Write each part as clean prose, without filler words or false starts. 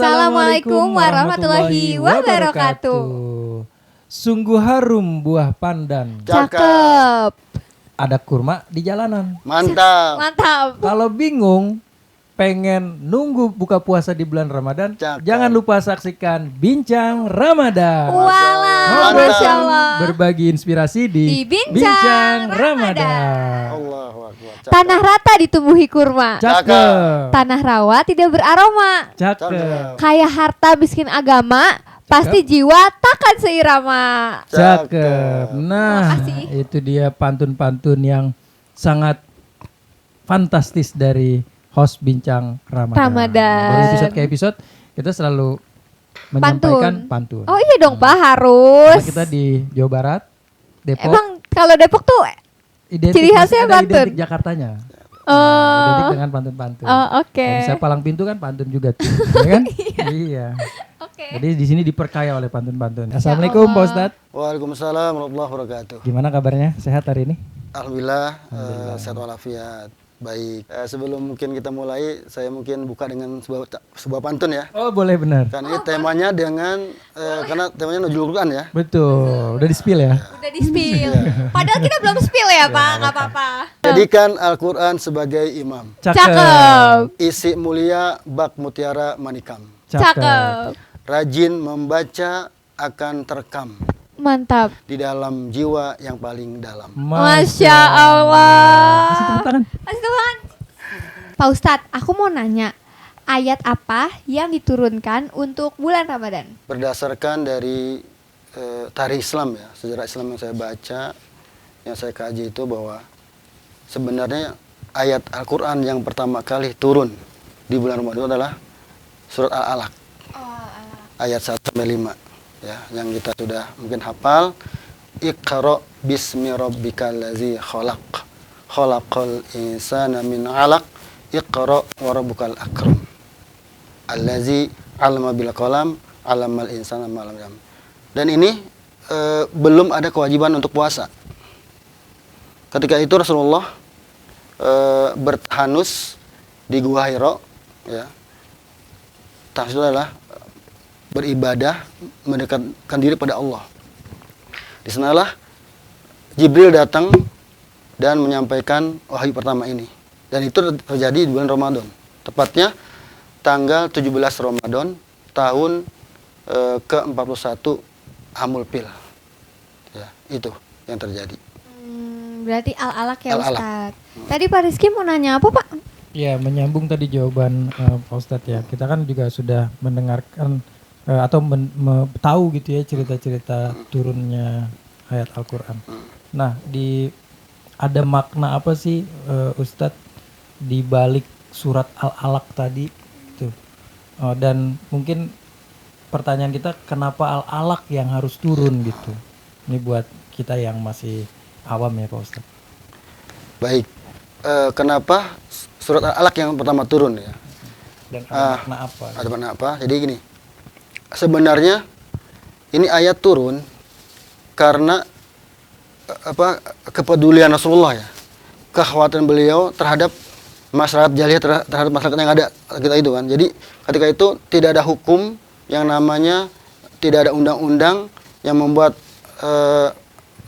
Assalamualaikum warahmatullahi wabarakatuh. Sungguh harum buah pandan. Cakep. Ada kurma di jalanan. Mantap. Mantap. Kalau bingung, pengen nunggu buka puasa di bulan Ramadan, Cakep. jangan lupa saksikan Bincang Ramadan. Walah, Mantap. Masya Allah. Berbagi inspirasi di Bincang Ramadan. Allahu Akbar. Cakep. Tanah rata ditumbuhi kurma. Cakep. Tanah rawa tidak beraroma. Cakep. Kaya harta miskin agama, pasti jiwa takkan seirama. Cakep. Nah, Makasih. itu dia pantun-pantun yang sangat fantastis dari host Bincang Ramadan. Ramadan. Dari episode ke episode kita selalu menyampaikan pantun. Oh iya dong Pak, Karena harus. kita di Jawa Barat, Depok. Emang kalau Depok tuh ciri khasnya ada pantun? identik Jakartanya. Oh. Identik dengan pantun-pantun. Oh, oke. Dan bisa palang pintu kan pantun juga tuh, ya kan? Iya. Oke. Jadi di sini diperkaya oleh pantun-pantun. Assalamualaikum Pak Ustadz. Waalaikumsalam warahmatullahi wabarakatuh. Gimana kabarnya? Sehat hari ini? Alhamdulillah, sehat walafiat. Baik. Sebelum mungkin kita mulai, saya mungkin buka dengan sebuah pantun ya. Oh boleh, benar. Kan ini temanya dengan karena temanya nuzul Quran ya. Betul. Udah di spill ya? Udah di spill. Padahal kita belum spill ya Pak, nggak apa-apa. Jadikan Al-Quran sebagai imam. Cakep. Isi mulia bak mutiara manikam. Cakep. Rajin membaca akan terekam Mantap. di dalam jiwa yang paling dalam. Masya Allah. Kasih tepuk tangan. Kasih tepuk tangan. Pak Ustadz, aku mau nanya, ayat apa yang diturunkan untuk bulan Ramadan? Berdasarkan dari tarikh Islam ya, sejarah Islam yang saya baca, yang saya kaji itu bahwa sebenarnya ayat Al-Quran yang pertama kali turun di bulan Ramadan adalah surat Al-Alaq, ayat 1 sampai 5 ya, yang kita sudah mungkin hafal. Iqra bismi rabbikal ladzi khalaq, khalaqal insana min 'alaq, iqra wa rabbukal akram, allazi 'allama bil qalam, 'allamal insana ma lam ya'lam. Dan ini belum ada kewajiban untuk puasa. Ketika itu Rasulullah bertahanus di Gua Hira ya. Tahanus itu adalah beribadah, mendekatkan diri pada Allah. Di sanalah Jibril datang dan menyampaikan wahyu pertama ini. Dan itu terjadi di bulan Ramadan. Tepatnya tanggal 17 Ramadan tahun ke-41 Amul Fil. Ya, itu yang terjadi. Berarti al-alaq ya Al-alaq. Ustadz. Tadi Pak Rizky mau nanya apa Pak? Ya, menyambung tadi jawaban Pak Ustadz ya. Kita kan juga sudah mendengarkan atau tahu gitu ya cerita-cerita turunnya ayat Al-Quran. Nah, ada makna apa sih Ustadz di balik surat Al-Alaq tadi itu? Dan mungkin pertanyaan kita, kenapa Al-Alaq yang harus turun gitu? Ini buat kita yang masih awam ya Pak Ustadz. Baik. Kenapa surat Al-Alaq yang pertama turun ya? Dan ada makna apa? Ada makna apa? Jadi gini. Sebenarnya ini ayat turun karena kepedulian Rasulullah ya, kekhawatiran beliau terhadap masyarakat jahiliyah, terhadap masyarakat yang ada kita itu kan. Jadi ketika itu tidak ada hukum yang namanya, tidak ada undang-undang yang membuat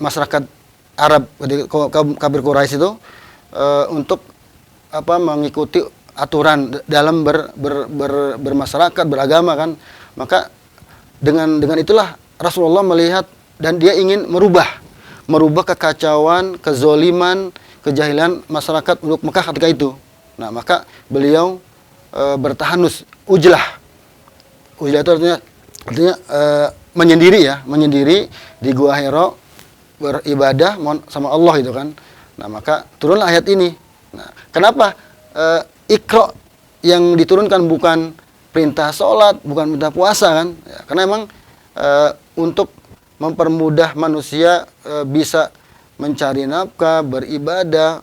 masyarakat Arab, kafir Quraisy itu untuk mengikuti aturan dalam bermasyarakat, beragama kan. Maka dengan itulah Rasulullah melihat dan dia ingin merubah kekacauan, kezoliman, kejahilan masyarakat penduduk Mekah ketika itu. Nah, maka beliau bertahanus, ujlah. Ujlah itu artinya menyendiri di Gua Hira, beribadah sama Allah itu kan. Nah, maka turunlah ayat ini. Nah, kenapa Iqra yang diturunkan bukan perintah sholat, bukan perintah puasa kan? Ya, karena emang untuk mempermudah manusia bisa mencari nafkah, beribadah,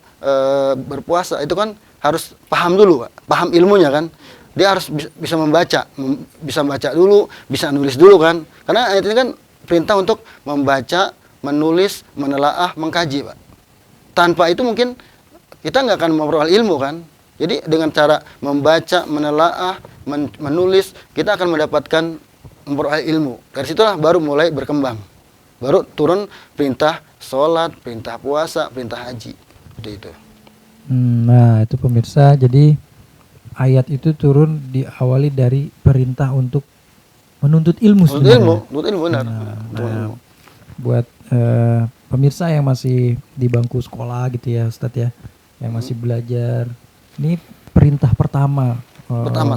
berpuasa, itu kan harus paham dulu, Pak. Paham ilmunya kan. Dia harus bisa membaca dulu, bisa nulis dulu kan. Karena ayat ini kan perintah untuk membaca, menulis, menelaah, mengkaji, Pak. Tanpa itu mungkin kita nggak akan memperoleh ilmu kan. Jadi dengan cara membaca, menelaah, menulis, kita akan mendapatkan memperoleh ilmu. Dari situlah baru mulai berkembang. Baru turun perintah sholat, perintah puasa, perintah haji. Seperti itu. Nah, itu pemirsa. Jadi ayat itu turun diawali dari perintah untuk menuntut ilmu sebenarnya. Menuntut ilmu benar. Nah, buat pemirsa yang masih di bangku sekolah gitu ya, Ustadz ya, yang masih belajar, ini perintah pertama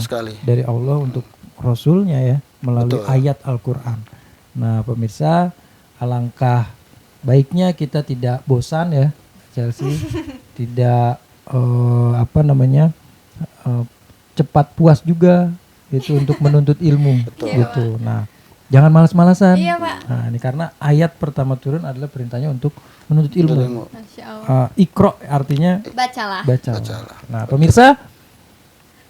sekali dari Allah untuk Rasulnya ya, melalui Betul. ayat Al-Quran. Nah, pemirsa, alangkah baiknya kita tidak bosan ya, Chelsea, tidak cepat puas juga itu untuk menuntut ilmu gitu. Nah, jangan malas-malasan. Iya, Pak. Nah, ini karena ayat pertama turun adalah perintahnya untuk menuntut ilmu. Masya Allah. Iqra artinya Bacalah. bacalah. Nah, pemirsa,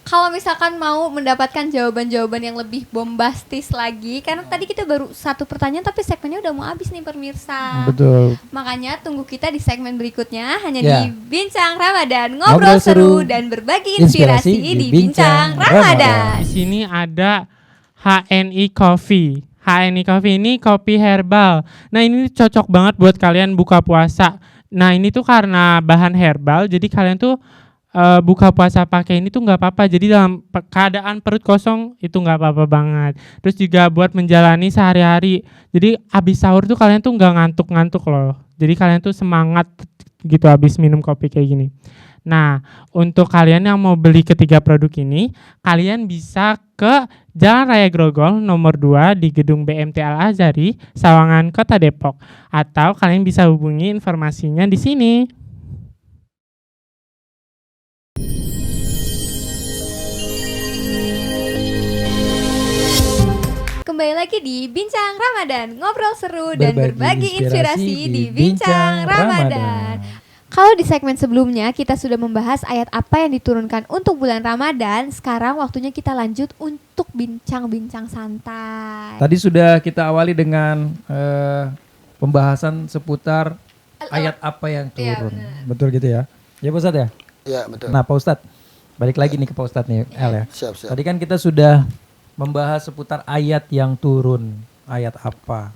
Kalau misalkan mau mendapatkan jawaban-jawaban yang lebih bombastis lagi, karena tadi kita baru satu pertanyaan tapi segmennya udah mau habis nih pemirsa. betul. Makanya tunggu kita di segmen berikutnya hanya Ya. di Bincang Ramadan, ngobrol seru dan berbagi inspirasi di Bincang Ramadan. Di sini ada HNI Coffee. HNI Coffee ini kopi herbal. Nah, ini cocok banget buat kalian buka puasa. Nah, ini tuh karena bahan herbal, jadi kalian tuh buka puasa pakai ini tuh nggak apa-apa. Jadi dalam keadaan perut kosong itu nggak apa-apa banget. Terus juga buat menjalani sehari-hari. Jadi habis sahur tuh kalian tuh nggak ngantuk-ngantuk loh. Jadi kalian tuh semangat gitu habis minum kopi kayak gini. Nah, untuk kalian yang mau beli ketiga produk ini, kalian bisa ke Jalan Raya Grogol nomor 2 di Gedung BMT Al Azhari, Sawangan, Kota Depok. Atau kalian bisa hubungi informasinya di sini. Kembali lagi di Bincang Ramadan, ngobrol seru dan Berbagi berbagi inspirasi inspirasi di di Bincang Bincang Ramadan. Kalau di segmen sebelumnya kita sudah membahas ayat apa yang diturunkan untuk bulan Ramadan, sekarang waktunya kita lanjut untuk bincang-bincang santai. Tadi sudah kita awali dengan pembahasan seputar ayat apa yang Iya, turun. benar. Betul gitu ya? Ya Pak Ustadz ya? Ya, betul. Nah Pak Ustadz, balik lagi nih ke Pak Ustadz nih, El ya. Siap. Tadi kan kita sudah membahas seputar ayat yang turun, ayat apa.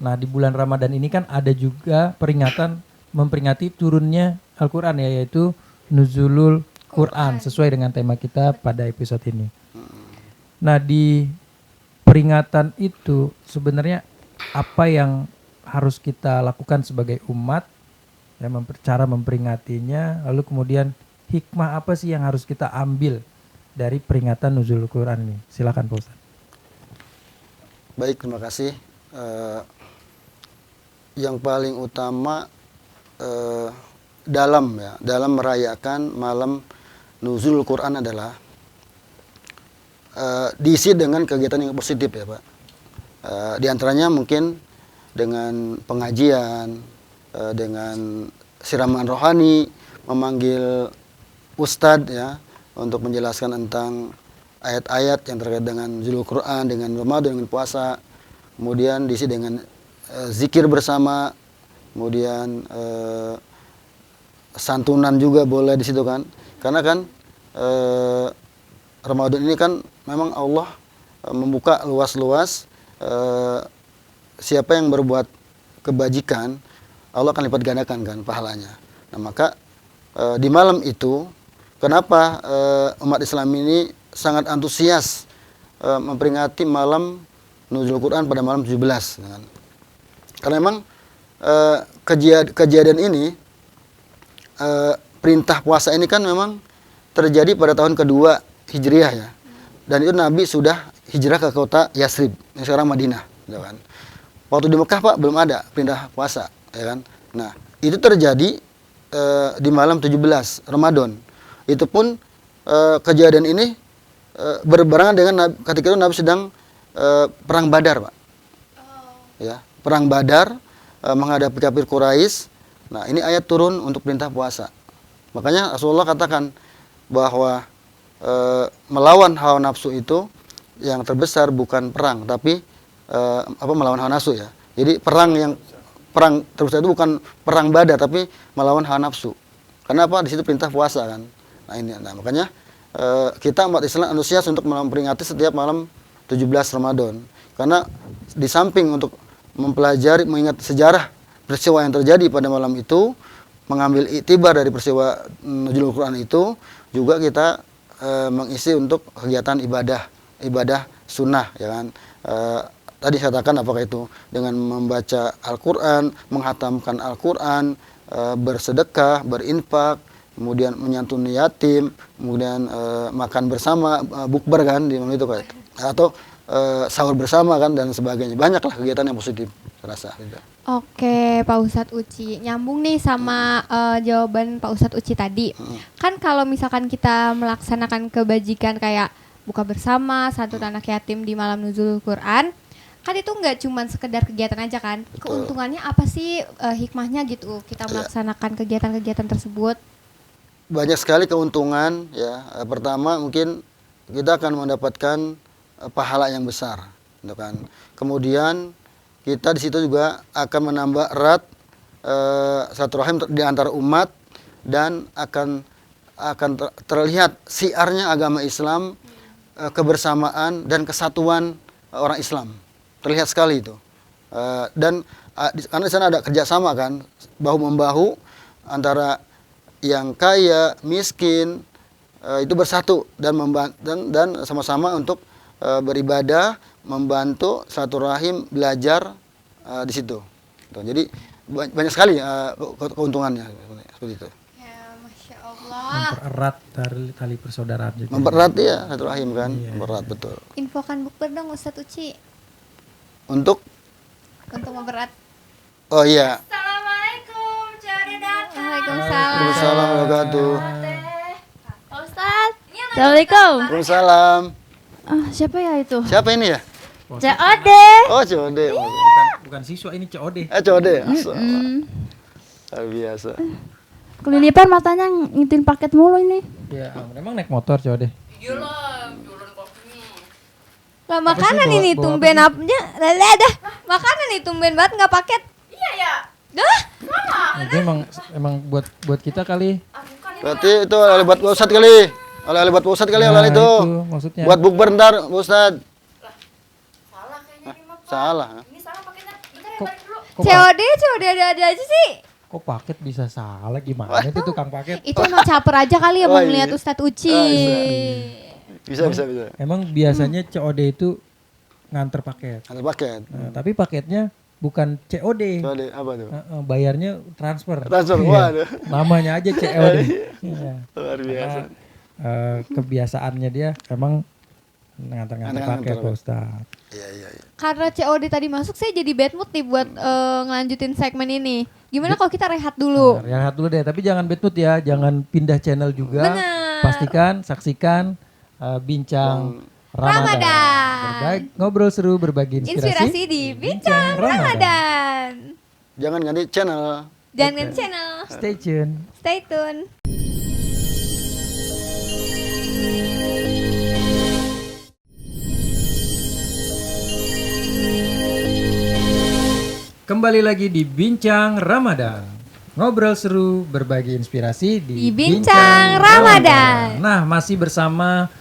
Nah di bulan Ramadan ini kan ada juga peringatan memperingati turunnya Al-Quran ya, yaitu Nuzulul Quran, sesuai dengan tema kita pada episode ini. Nah di peringatan itu sebenarnya apa yang harus kita lakukan sebagai umat, ya, cara memperingatinya, lalu kemudian hikmah apa sih yang harus kita ambil dari peringatan Nuzulul Quran ini? Silakan Pak Ustaz. Baik, terima kasih. Yang paling utama dalam merayakan malam Nuzulul Quran adalah diisi dengan kegiatan yang positif ya Pak. Di antaranya mungkin dengan pengajian, dengan siraman rohani, memanggil ustadz ya untuk menjelaskan tentang ayat-ayat yang terkait dengan Nuzulul Quran, dengan Ramadan, dengan puasa. Kemudian diisi dengan zikir bersama, kemudian santunan juga boleh di situ kan. Karena kan Ramadan ini kan memang Allah membuka luas-luas, siapa yang berbuat kebajikan Allah akan lipat gandakan kan pahalanya. Nah maka di malam itu kenapa umat Islam ini sangat antusias memperingati malam Nuzulul Quran pada malam 17 kan? Karena memang kejadian ini, perintah puasa ini kan memang terjadi pada tahun kedua Hijriah ya. Dan itu Nabi sudah hijrah ke kota Yasrib, yang sekarang Madinah, gitu kan. Waktu di Mekah Pak belum ada perintah puasa, ya kan. Nah, itu terjadi di malam 17 Ramadan. Itu pun kejadian ini berbarengan dengan ketika itu Nabi sedang perang Badar, Pak. Ya, perang Badar menghadapi kafir Quraisy. Nah, ini ayat turun untuk perintah puasa. Makanya Rasulullah katakan bahwa melawan hawa nafsu itu yang terbesar bukan perang, tapi melawan hawa nafsu ya. Jadi perang terbesar itu bukan perang Badar, tapi melawan hawa nafsu. Karena apa? Di situ perintah puasa kan. Makanya kita umat Islam antusias untuk memperingati setiap malam 17 Ramadan. Karena di samping untuk mempelajari, mengingat sejarah peristiwa yang terjadi pada malam itu, mengambil iktibar dari peristiwa Nuzulul Quran itu, juga kita mengisi untuk kegiatan ibadah sunnah, ya kan. Tadi saya katakan apakah itu dengan membaca Al-Quran, menghatamkan Al-Quran, bersedekah, berinfak, kemudian menyantuni yatim, kemudian makan bersama, bukber kan di malam itu kan, atau sahur bersama kan, dan sebagainya. Banyaklah kegiatan yang positif terasa. Oke, Pak Ustadz Uci, nyambung nih sama jawaban Pak Ustadz Uci tadi. Kan kalau misalkan kita melaksanakan kebajikan kayak buka bersama, santun anak yatim di malam Nuzulul Quran, kan itu nggak cuma sekedar kegiatan aja kan. Betul. Keuntungannya apa sih, hikmahnya gitu kita melaksanakan kegiatan-kegiatan tersebut? Banyak sekali keuntungan ya. Pertama mungkin kita akan mendapatkan pahala yang besar, gitu kan. Kemudian kita di situ juga akan menambah erat silaturahim di antara umat, dan akan terlihat siarnya agama Islam, kebersamaan dan kesatuan orang Islam. Terlihat sekali itu. Karena di sana ada kerjasama kan, bahu membahu antara yang kaya, miskin, itu bersatu dan sama-sama untuk beribadah, membantu silaturahim, belajar di situ. Jadi banyak sekali keuntungannya seperti itu. Ya, Masya Allah. Mempererat tali persaudaraan juga. Mempererat ya silaturahim kan, Iya. mempererat betul. Infokan bukber dong Ustadz Uci Untuk mempererat. oh iya. Assalamualaikum, cari datang. Waalaikumsalam Waalaikumsalam. warahmatullahi wabarakatuh. Pak Ustadz. Assalamualaikum. Waalaikumsalam. Siapa ya itu? Siapa ini ya? COD. Oh, Code. Bukan siswa, ini COD. Code. Luar biasa. Kelilipan matanya ngitin paket mulu ini. Ya, memang naik motor COD. Lah Apa sih, makanan bawa- ini bawa tumben apa apanya. Lah dah. Makanan nih tumben banget nggak paket. Iya ya. Dah. Itu emang buat kita kali. Berarti itu oleh buat Pak Ustadz kali. Oleh buat Pak Ustadz kali, oleh itu. maksudnya. Buat bukber ntar, Pak Ustadz. Salah kayaknya ini mah. Salah. Ini salah pakainya. Bentar ya, Kok- balik dulu. kok, COD ada aja sih. kok paket bisa salah, gimana itu tukang paket? Itu emang caper aja kali ya mau Oh, iya. melihat Ustadz Uci. Oh, Bisa. Emang biasanya COD itu nganter paket. Ada paket. Nah, tapi paketnya bukan COD. Code apa tuh? Bayarnya transfer. Transfer, Iya. waduh. Namanya aja COD. Iya. Luar biasa. Kebiasaannya dia emang nganter-nganter paket Pak Ustaz. Iya. Karena COD tadi masuk, saya jadi bad mood nih buat ngelanjutin segmen ini. Gimana kalau kita rehat dulu? Nah, rehat dulu deh, tapi jangan bad mood ya, jangan pindah channel juga. Benar. Pastikan saksikan bincang Ramadan. Ngobrol seru, berbagi Inspirasi di Bincang Ramadan. Jangan ganti channel. Jangan ganti channel. Stay tune. Stay tune. Kembali lagi di Bincang Ramadan. Ngobrol seru, berbagi inspirasi Di Bincang Ramadan. Nah, masih bersama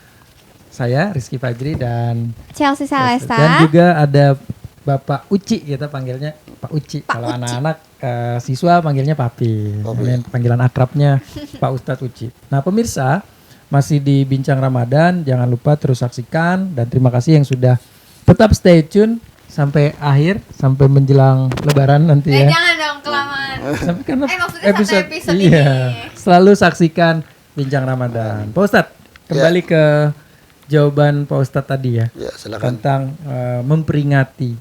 saya Rizky Fajri dan Chelsea Salesta. juga ada Bapak Uci, kita panggilnya Pak Uci. Kalau anak-anak siswa panggilnya Papi. Ini panggilan akrabnya Pak Ustadz Uci. Nah, pemirsa, masih di Bincang Ramadan, jangan lupa terus saksikan dan terima kasih yang sudah tetap stay tune sampai akhir, sampai menjelang Lebaran nanti ya. Jangan dong kelamaan. Sampai karena maksudnya satu episode iya, ini. selalu saksikan Bincang Ramadan. Pak Ustadz, kembali ke jawaban Pak Ustadz tadi ya. Ya, silakan. Tentang memperingati.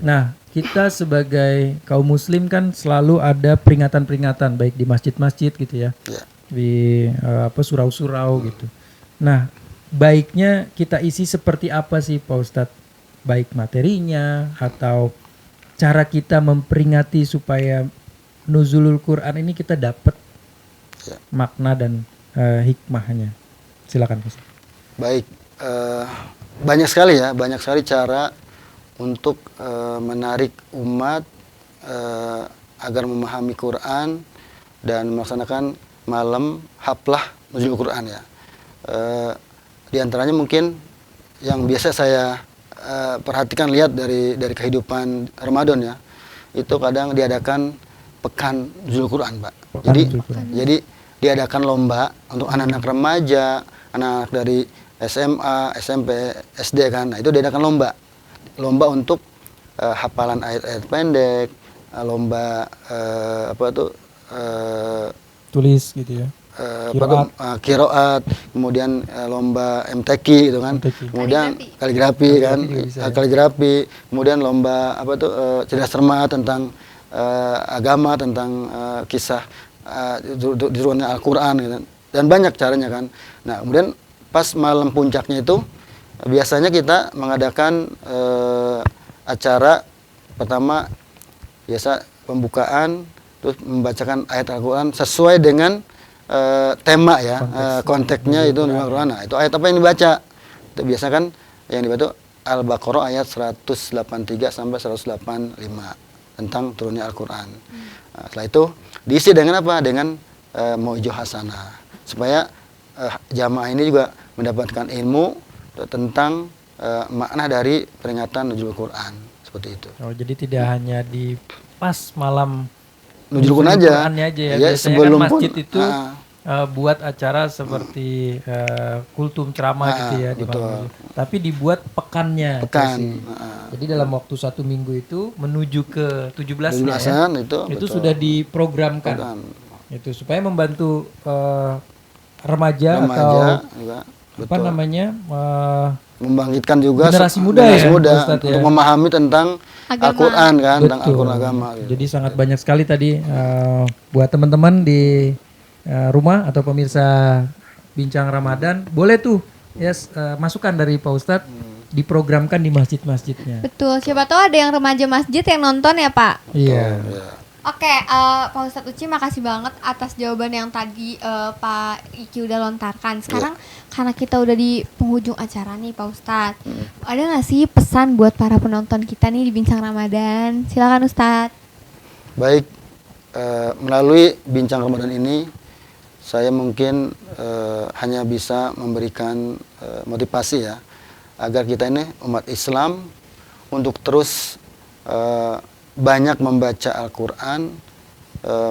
Nah, kita sebagai kaum muslim kan selalu ada peringatan-peringatan baik di masjid-masjid gitu ya. Ya. Di surau-surau gitu. Nah, baiknya kita isi seperti apa sih Pak Ustadz? Baik materinya atau cara kita memperingati supaya nuzulul Quran ini kita dapat makna dan hikmahnya. Silakan Pak Ustadz. Baik, banyak sekali cara untuk menarik umat agar memahami Quran dan melaksanakan malam haflah nuzul Quran ya. Di antaranya mungkin yang biasa saya perhatikan lihat dari kehidupan Ramadan ya, itu kadang diadakan pekan nuzul Quran, Pak. Jadi diadakan lomba untuk anak-anak remaja, anak-anak dari SMA, SMP, SD kan. Nah, itu diadakan lomba untuk hafalan ayat-ayat pendek, lomba Tulis gitu ya. Qiraat, kemudian lomba MTQ gitu kan, MTQ. kemudian kaligrafi kan, juga bisa ya. kaligrafi, kemudian lomba cerdas cermat tentang agama, tentang kisah turunnya Al-Quran gitu. Dan banyak caranya kan. Nah, kemudian pas malam puncaknya itu biasanya kita mengadakan acara pertama biasa pembukaan, terus membacakan ayat Al-Quran sesuai dengan tema ya, konteksnya itu Al-Quran. Nah, itu ayat apa yang dibaca? Itu biasa kan yang dibaca Al-Baqarah ayat 183 sampai 185 tentang turunnya Al-Quran. Nah, setelah itu diisi dengan apa? Dengan mau'izah hasanah, supaya jamaah ini juga mendapatkan ilmu tentang makna dari peringatan nuzul Quran, seperti itu. Oh, jadi tidak hanya di pas malam Nuzul Quran aja. Qurannya aja ya. Ya, Biasanya sebelum kan masjid pun, itu buat acara seperti kultum ceramah Ah, gitu ya di betul. malam itu. Tapi dibuat pekannya. Pekan. Chelsea. Jadi dalam waktu 1 minggu itu menuju ke 17 ya, 17-an itu betul. sudah diprogramkan. Program. Itu supaya membantu remaja Remaja atau juga, apa betul. namanya membangkitkan juga generasi muda generasi ya, muda Ustadz, untuk ya. memahami tentang Agama. Al-Quran kan, tentang Betul. Al-Quran agama. Gitu. Jadi sangat banyak sekali tadi buat teman-teman di rumah atau pemirsa Bincang Ramadan, boleh tuh ya masukan dari Pak Ustadz diprogramkan di masjid-masjidnya. Betul, siapa tahu ada yang remaja masjid yang nonton ya Pak. Iya. Ya. Oke, Pak Ustadz Uci makasih banget atas jawaban yang tadi Pak Iki udah lontarkan. Sekarang karena kita udah di penghujung acara nih Pak Ustadz, ada nggak sih pesan buat para penonton kita nih di Bincang Ramadan? Silakan Ustadz. Baik, melalui Bincang Ramadan ini saya mungkin hanya bisa memberikan motivasi ya, agar kita ini umat Islam untuk terus banyak membaca Al-Quran,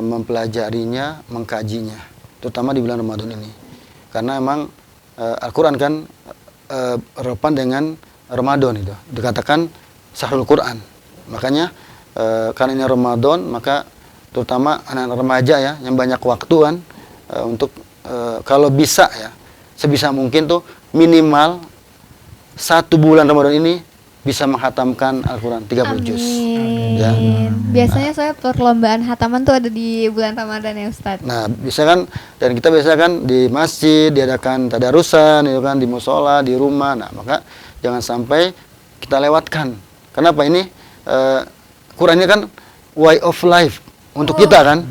mempelajarinya, mengkajinya, terutama di bulan Ramadan ini. Karena memang Al-Quran kan relevan dengan Ramadan itu. Dikatakan Syahrul Quran. Makanya karena ini Ramadan, maka terutama anak-anak remaja ya, yang banyak waktu kan, untuk kalau bisa ya, sebisa mungkin tuh minimal 1 bulan Ramadan ini bisa menghatamkan Al-Quran 30 juz. Ya. Biasanya saya perlombaan hataman tuh ada di bulan Ramadan ya Ustadz. Nah, bisa kan, dan kita biasa kan di masjid diadakan tadarusan, itu kan di musola, di rumah. Nah, maka jangan sampai kita lewatkan. Kenapa ini? Quran ini kan way of life untuk kita kan,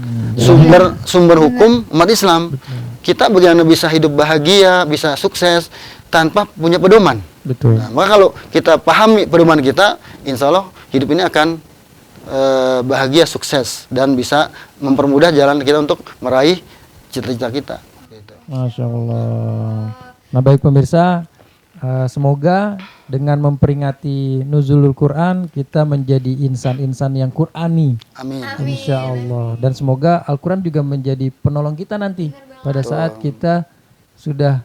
sumber hukum umat Islam. Kita bagaimana bisa hidup bahagia, bisa sukses tanpa punya pedoman. Betul. Nah, maka kalau kita pahami pedoman kita, insya Allah hidup ini akan bahagia, sukses, dan bisa mempermudah jalan kita untuk meraih cita-cita kita. Gitu. Masya Allah. Nah baik pemirsa, semoga dengan memperingati Nuzulul Quran kita menjadi insan-insan yang Qurani. Amin. Insya Allah. Dan semoga Al-Quran juga menjadi penolong kita nanti pada saat kita sudah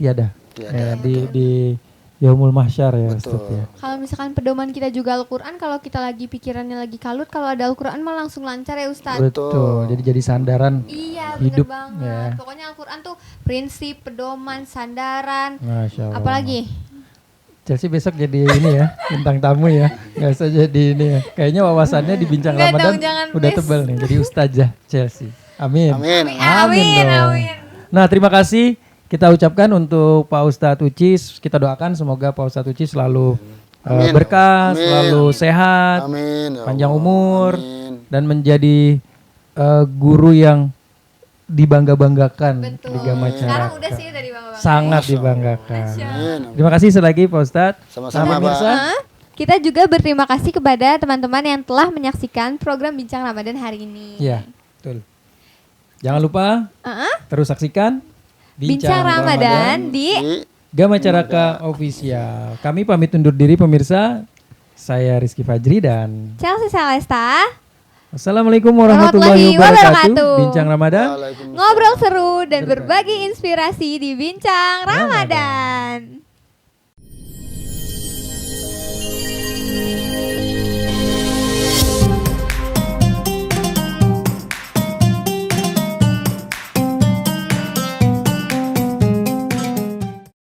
tiada. Tiada, Di Yaumul Mahsyar ya Betul. Ustaz ya. Kalau misalkan pedoman kita juga Al-Quran, kalau kita lagi pikirannya lagi kalut, kalau ada Al-Quran mah langsung lancar ya Ustadz. Betul. Jadi sandaran Iya, hidup bener banget. ya. Pokoknya Al-Quran tuh prinsip, pedoman, sandaran. Masya Allah. Apalagi? Chelsea besok jadi ini ya, bintang tamu ya. Gak usah jadi ini ya. Kayaknya wawasannya di Bincang Nggak Ramadan dong, jangan, udah please. tebal nih. Jadi ustazah Chelsea. Amin. Amin. Amin, dong. amin. Nah terima kasih kita ucapkan untuk Pak Ustadz Uci. Kita doakan semoga Pak Ustadz Uci selalu Amin. berkah, Amin. selalu sehat, Amin. Ya panjang Allah. umur, Amin. dan menjadi guru yang dibangga-banggakan Betul. di masyarakat. Sekarang udah sih dari bang-bang. Sangat dibanggakan. Amin. Terima kasih sekali lagi Pak Ustadz. Sama-sama, Nah, Pak. pemirsa, Kita juga berterima kasih kepada teman-teman yang telah menyaksikan program Bincang Ramadan hari ini. ya betul. Jangan lupa terus saksikan Bincang Ramadan di Gama Caraka Official. Kami pamit undur diri pemirsa. Saya Rizky Fajri dan Chelsea Celesta. Assalamualaikum warahmatullahi wabarakatuh. Bincang Ramadan. Waalaikumsalam. Ngobrol seru dan berbagi inspirasi di Bincang Ramadan.